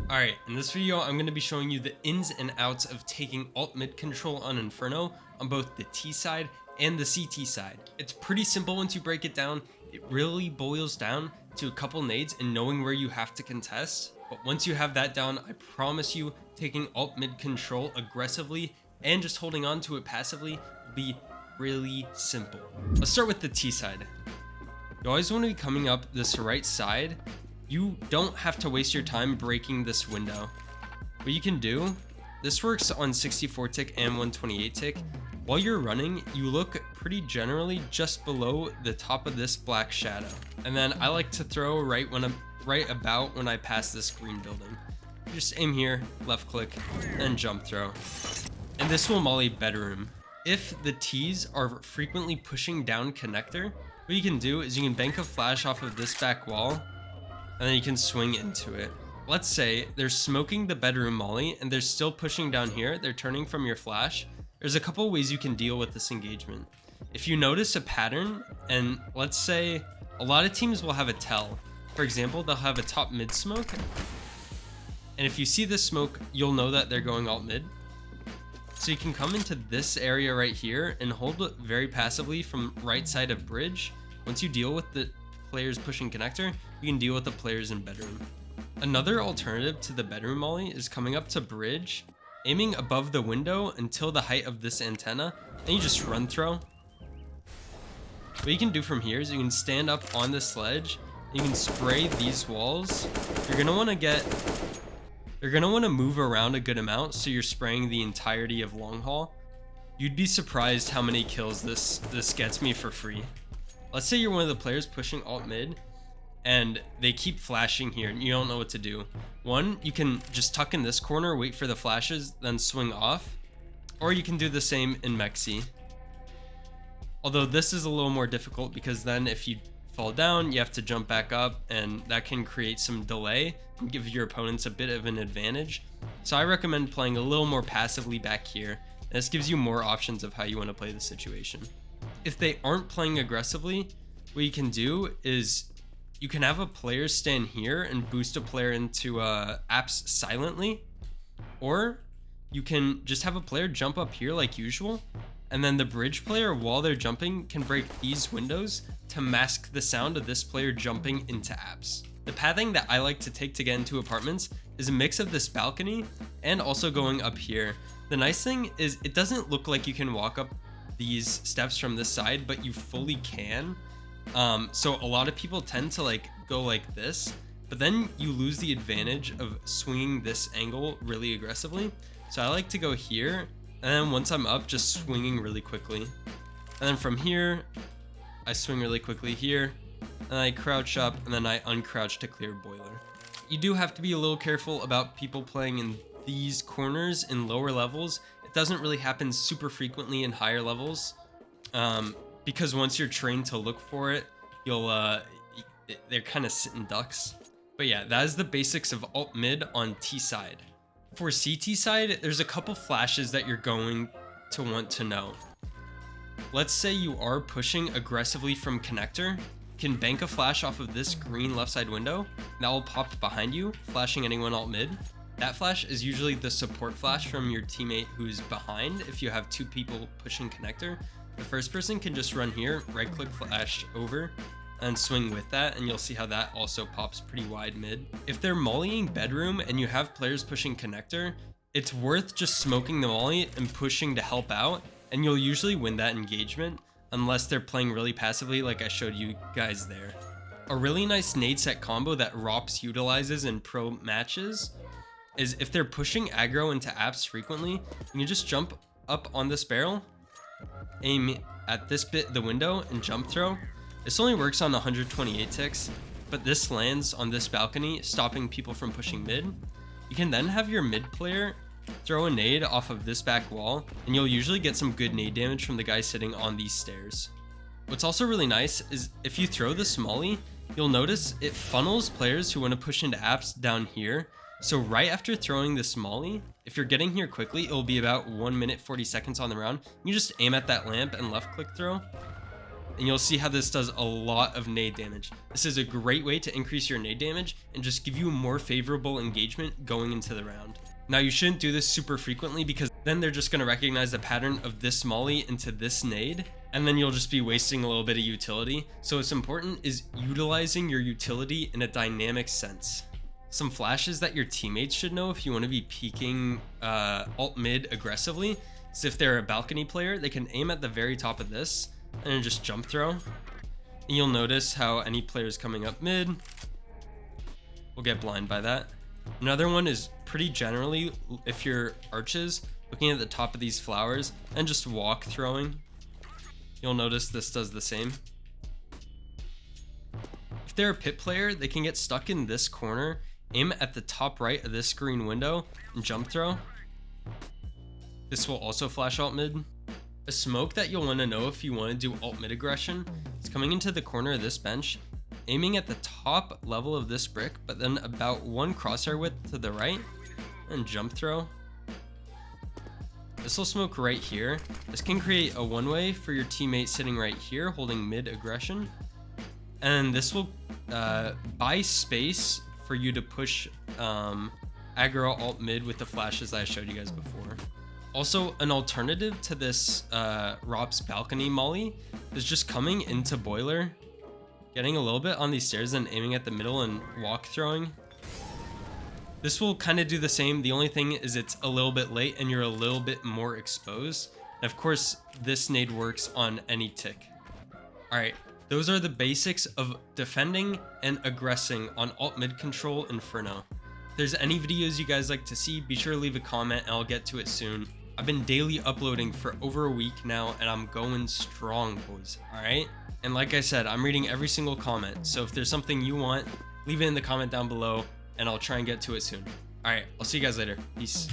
Alright, in this video I'm going to be showing you the ins and outs of taking alt mid control on Inferno on both the T side and the CT side. It's pretty simple once you break it down. It really boils down to a couple nades and knowing where you have to contest. But once you have that down, I promise you taking alt mid control aggressively and just holding on to it passively will be really simple. Let's start with the T side. You always want to be coming up this right side. You don't have to waste your time breaking this window. What you can do, this works on 64 tick and 128 tick. While you're running, you look pretty generally just below the top of this black shadow. And then I like to throw right about when I pass this green building. Just aim here, left click, and jump throw. And this will molly bedroom. If the T's are frequently pushing down connector, what you can do is you can bank a flash off of this back wall, and then you can swing into it. Let's say they're smoking the bedroom molly and they're still pushing down here. They're turning from your flash. There's a couple ways you can deal with this engagement. If you notice a pattern, and let's say a lot of teams will have a tell. For example, they'll have a top mid smoke. And if you see this smoke, you'll know that they're going alt mid. So you can come into this area right here and hold it very passively from right side of bridge. Once you deal with the players pushing connector, you can deal with the players in bedroom. Another alternative to the bedroom molly is coming up to bridge, aiming above the window until the height of this antenna, and you just run throw. What you can do from here is you can stand up on this ledge, you can spray these walls. You're gonna want to move around a good amount, so you're spraying the entirety of long haul. You'd be surprised how many kills this gets me for free. Let's say you're one of the players pushing alt mid and they keep flashing here and you don't know what to do. One, you can just tuck in this corner, wait for the flashes, then swing off. Or you can do the same in Mexi. Although this is a little more difficult because then if you fall down, you have to jump back up and that can create some delay and give your opponents a bit of an advantage. So I recommend playing a little more passively back here. And this gives you more options of how you want to play the situation. If they aren't playing aggressively, what you can do is you can have a player stand here and boost a player into apps silently, or you can just have a player jump up here like usual, and then the bridge player, while they're jumping, can break these windows to mask the sound of this player jumping into apps. The pathing that I like to take to get into apartments is a mix of this balcony and also going up here. The nice thing is it doesn't look like you can walk up these steps from this side, but you fully can. So a lot of people tend to go like this, but then you lose the advantage of swinging this angle really aggressively. So I like to go here, and then once I'm up, just swinging really quickly. And then from here, I swing really quickly here, and I crouch up, and then I uncrouch to clear boiler. You do have to be a little careful about people playing in these corners in lower levels. It doesn't really happen super frequently in higher levels, because once you're trained to look for it, they're kind of sitting ducks. But yeah, that is the basics of alt mid on T side. For CT side, there's a couple flashes that you're going to want to know. Let's say you are pushing aggressively from connector, you can bank a flash off of this green left side window. That will pop behind you, flashing anyone alt mid. That flash is usually the support flash from your teammate who's behind. If you have two people pushing connector, the first person can just run here, right click flash over, and swing with that, and you'll see how that also pops pretty wide mid. If they're mollying bedroom and you have players pushing connector, it's worth just smoking the molly and pushing to help out, and you'll usually win that engagement unless they're playing really passively like I showed you guys there. A really nice nade set combo that Ropz utilizes in pro matches is if they're pushing aggro into apps frequently, you can just jump up on this barrel, aim at this bit the window, and jump throw. This only works on 128 ticks, but this lands on this balcony, stopping people from pushing mid. You can then have your mid player throw a nade off of this back wall, and you'll usually get some good nade damage from the guy sitting on these stairs. What's also really nice is if you throw this molly, you'll notice it funnels players who want to push into apps down here. So right after throwing this molly, if you're getting here quickly, it'll be about 1 minute 40 seconds on the round. You just aim at that lamp and left click throw. and you'll see how this does a lot of nade damage. This is a great way to increase your nade damage and just give you more favorable engagement going into the round. Now you shouldn't do this super frequently because then they're just going to recognize the pattern of this molly into this nade, and then you'll just be wasting a little bit of utility. So what's important is utilizing your utility in a dynamic sense. Some flashes that your teammates should know if you want to be peeking alt mid aggressively is if they're a balcony player, they can aim at the very top of this and then just jump throw. And you'll notice how any players coming up mid will get blind by that. Another one is pretty generally, if you're arches, looking at the top of these flowers and just walk throwing. You'll notice this does the same. If they're a pit player, they can get stuck in this corner, aim at the top right of this green window, and jump throw. This will also flash alt mid. A smoke that you'll want to know if you want to do alt mid aggression is coming into the corner of this bench, aiming at the top level of this brick, but then about one crosshair width to the right, and jump throw. This will smoke right here. This can create a one-way for your teammate sitting right here holding mid aggression, and this will buy space for you to push aggro alt mid with the flashes that I showed you guys before. Also, an alternative to this Ropz balcony molly is just coming into boiler, getting a little bit on these stairs and aiming at the middle and walk throwing. This will kind of do the same. The only thing is it's a little bit late and you're a little bit more exposed. And of course, this nade works on any tick. All right, those are the basics of defending and aggressing on alt mid control Inferno. If there's any videos you guys like to see, be sure to leave a comment and I'll get to it soon. I've been daily uploading for over a week now and I'm going strong, boys. All right. And like I said, I'm reading every single comment. So if there's something you want, leave it in the comment down below and I'll try and get to it soon. All right, I'll see you guys later. Peace.